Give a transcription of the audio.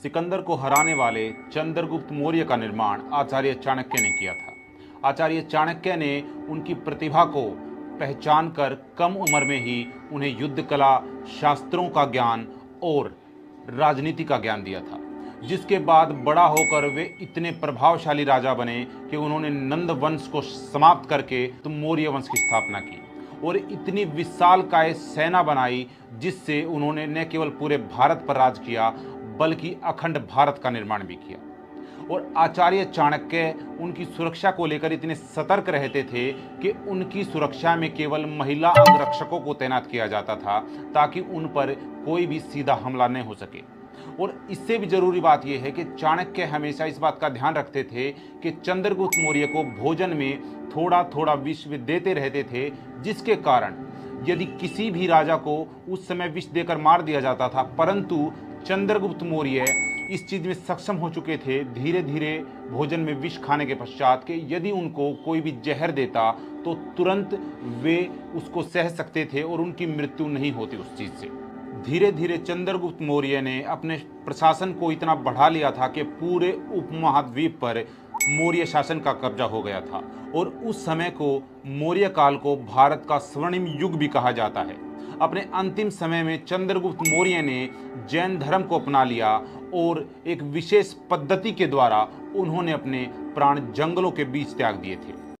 सिकंदर को हराने वाले चंद्रगुप्त मौर्य का निर्माण आचार्य चाणक्य ने किया था। आचार्य चाणक्य ने उनकी प्रतिभा को पहचान कर कम उम्र में ही उन्हें युद्ध कला, शास्त्रों का ज्ञान और राजनीति का ज्ञान दिया था, जिसके बाद बड़ा होकर वे इतने प्रभावशाली राजा बने कि उन्होंने नंद वंश को समाप्त करके मौर्य वंश की स्थापना की और इतनी विशालकाय सेना बनाई जिससे उन्होंने न केवल पूरे भारत पर राज किया बल्कि अखंड भारत का निर्माण भी किया। और आचार्य चाणक्य उनकी सुरक्षा को लेकर इतने सतर्क रहते थे कि उनकी सुरक्षा में केवल महिला अंगरक्षकों को तैनात किया जाता था ताकि उन पर कोई भी सीधा हमला न हो सके। और इससे भी जरूरी बात यह है कि चाणक्य हमेशा इस बात का ध्यान रखते थे कि चंद्रगुप्त मौर्य को भोजन में थोड़ा थोड़ा विष देते रहते थे, जिसके कारण यदि किसी भी राजा को उस समय विष देकर मार दिया जाता था, परंतु चंद्रगुप्त मौर्य इस चीज में सक्षम हो चुके थे धीरे धीरे भोजन में विष खाने के पश्चात कि यदि उनको कोई भी जहर देता तो तुरंत वे उसको सह सकते थे और उनकी मृत्यु नहीं होती उस चीज से। धीरे धीरे चंद्रगुप्त मौर्य ने अपने प्रशासन को इतना बढ़ा लिया था कि पूरे उपमहाद्वीप पर मौर्य शासन का कब्जा हो गया था और उस समय को मौर्य काल को भारत का स्वर्णिम युग भी कहा जाता है। अपने अंतिम समय में चंद्रगुप्त मौर्य ने जैन धर्म को अपना लिया और एक विशेष पद्धति के द्वारा उन्होंने अपने प्राण जंगलों के बीच त्याग दिए थे।